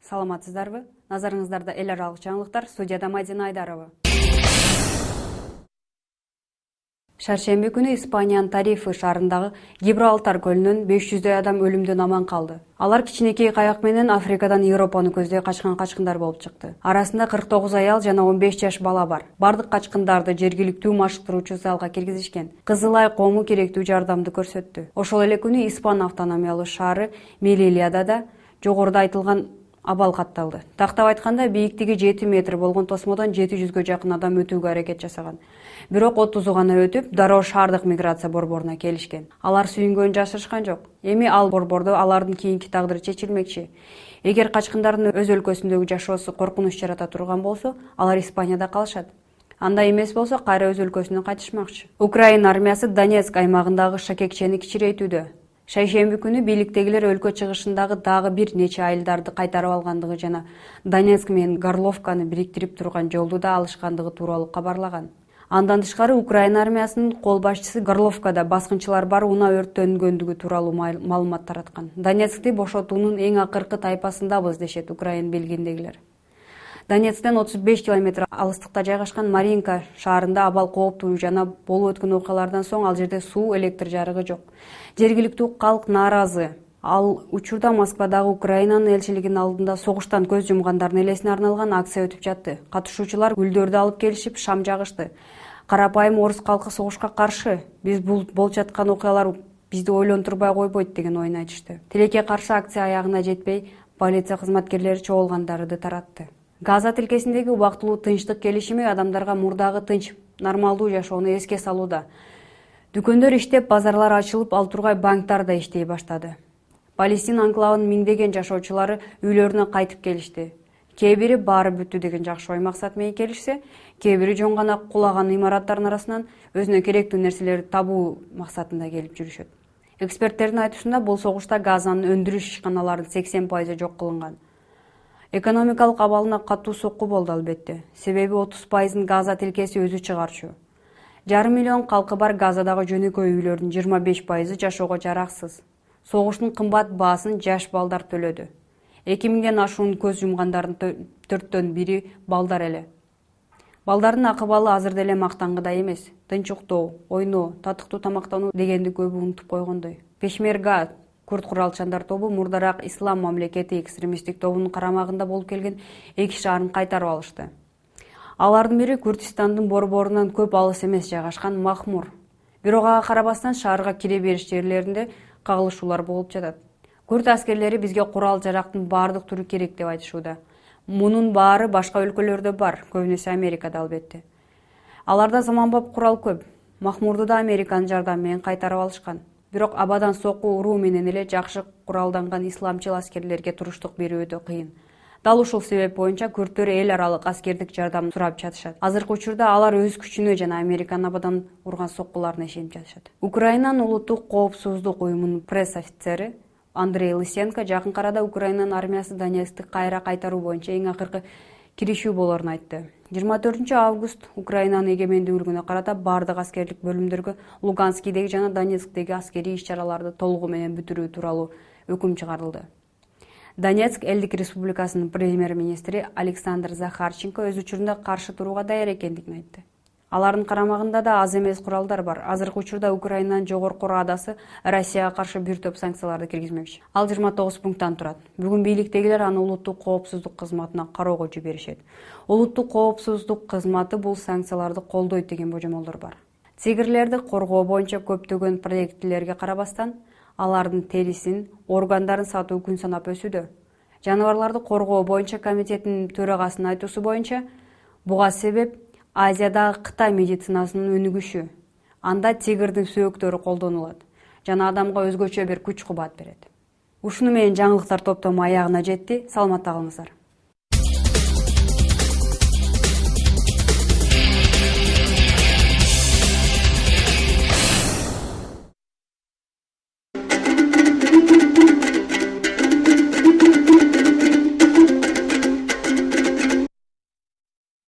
Саламатсыздарбы? Назарыңыздарда эл аралык жаңылыктар, студияда Мадина Айдарова. Шаршемби күнү Испаниянын Тарифы шаарындагы Гибралтар көлүнөн 500 адам өлүмдөн аман калды. Алар кичинекей каяк менен Африкадан Европаны көздөй качкан качкындар болуп чыкты. Арасында 49 аял жана 15 жаш бала бар. Бардык качкындарды жергиликтүү машыктыруучу залга киргизишкен. Кызыл Ай коому керектүү жардамды көрсөттү. Ошол эле күнү Испан автономиялуу шаары Мелилияда да жогоруда айтылган абал катталды. Тактап айтканда, бийиктиги 7 метр болгон тосмодон 700гө жакын адам өтүүгө аракет жасаган. Бирок 30 гана өтүп, дароо шаардык миграция борборуна келишкен. Алар сүйүнгөнүн жашырышкан жок. Эми ал борбордо алардын кийинки тагдыры чечилмекчи. Эгер качкындардын өз өлкөсүндөгү жашоосу коркунуч жарата турган болсо, алар Испанияда калышат. Андай эмес болсо, кайра өз өлкөсүнө кайтышмакчы. Украина армиясы Донецк аймагындагы шакекчени кичирейтүүдө. Шайшемби күнү бийликтегилер өлкө чыгышындагы дагы бир нече айылдарды кайтарып алгандыгы жана Донецк менен Горловканы бириктирип турган жолду да алышкандыгы тууралуу кабарлаган. Андан тышкары Украина армиясынын кол башчысы Горловкада баскынчылар бар унаа өрттөнгөндүгү тууралуу маалымат тараткан. Донецкти бошотуунун эң акыркы тайпасындабыз дешет Украина белгиндегилер. Донецктен 35 километр алыстыкта жайгашкан Маринка шаарында абал кооптуу жана болуп өткөн окуялардан соң ал жерде суу, электр жарыгы жок. Жергиликтүү калк нааразы. Ал учурда Москвадагы Украинанын элчилигинин алдында согуштан көз жумгандардын элесине арналган акция өтүп жатты. Катышуучулар гүлдөрдү алып келишип, шам жагышты. Карапайым орус калкы согушка каршы. Биз бул болуп жаткан окуялар бизди ойлонтурбай койбойт деген оюн айтышты. Тилекке каршы акция аягына жетпей, полиция кызматкерлери чогулгандарды таратты. Газа тилкесиндеги убактылуу тынчтык келишими адамдарга мурдагы тынч, нормалдуу жашоону эске салууда. Дүкөндөр иштеп, базарлар ачылып, ал тургай банктар да иштей баштады. Палестина анклавынын миңдеген жашоочулары үйлөрүнө кайтып келишти. Кээ бири баары бүттү деген жакшы ой максат менен келишсе, кээ бири жөн гана кулаган имараттардын арасынан өзүнө керектүү нерселерди табуу максатында келип жүрүшөт. Эксперттердин айтуусунда, бул согушта Газанын өндүрүш ишканаларынын 80% жок кылынган. Экономикалык абалына катуу сокку болду албетте. Себеби 30%ын Газа тилкеси өзү чыгарчу. 1,5 миллион калкы бар Газадагы жөнөкөй үйлөрдүн 25%ы жашоого жараксыз. Согуштун кымбат баасын жаш балдар төлөдү. 2000ден ашуун көз жумгандардын 4төн бири балдар эле. Балдардын акыбалы азыр деле мактангыдай эмес. Тынч уктоо, ойноо, татыктуу тамактануу дегенди көбү унутуп койгондой. Пешмерга курд куралчандар тобу мурдараак Ислам мамлекети экстремисттик тобунун карамагында болуп келген 2 шаарын кайтарып алышты. Алардын бири Курдистандын борборунан көп алыс эмес жайгашкан Махмур. Бирок ага карабастан шаарга кире бериш жерлеринде кагылышуулар болуп жатат. Курд аскерлери бизге курал жарактын баардык түрү керек деп айтышууда. Мунун баары башка өлкөлөрдө бар, көбүнөсү Америкада албетте. Аларда заманбап курал көп. Махмурду да Американын жардамы менен кайтарып алышкан. Бирок абадан сокку уруу менен эле жакшы куралданган исламчыл аскерлерге туруштук берүү өтө кыйын. Дал ушул себеп боюнча күрттөр эл аралык аскердик жардам сурап жатышат. Азыркы учурда алар өз күчүнө жана Американын абадан урган соккуларына ишенип жатышат. Украинанын улуттук коопсуздук уюмунун пресс офицери Андрей Лысенко жакын арада Украинанын армиясы Донецкти кайра кайтаруу боюнча эң акыркы киришүү болорун айтты. 24 август Украинанын эгемендүүлүгүнө карата бардык аскерлик бөлүмдөргө Луганскийдеги жана Донецктеги аскерий иш-чараларды толугу менен бүтүрүү тууралуу өкүм чыгарылды. Донецк элдик республикасынын премьер-министри Александр Захарченко өз учурунда каршы турууга даяр экендигин айтты. Алардын карамагында да аз эмес куралдар бар. Азыркы учурда Украинанын жогорку Радасы Россияга каршы бир топ санкцияларды киргизмекчи. Ал 29 пункттан турат. Бүгүн бийликтегилер аны улуттук коопсуздук кызматына кароого жиберишет. Улуттук коопсуздук кызматы бул санкцияларды колдойт деген божомолдор бар. Цигирлерди коргоо боюнча көптөгөн проектилерге карабастан, алардын терисин, органдарын сатуу күн санап өсүүдө. Жаныбарларды коргоо боюнча комитетинин төрагасынын айтуусу боюнча, буга себеп Азиядагы Кытай медицинасынын өнүгүшү. Анда тигирдин сөөктөрү колдонулат жана адамга өзгөчө бир күч-кубат берет. Ушуну менен жаңылыктар топтому аягына жетти. Саламатта калыңыздар.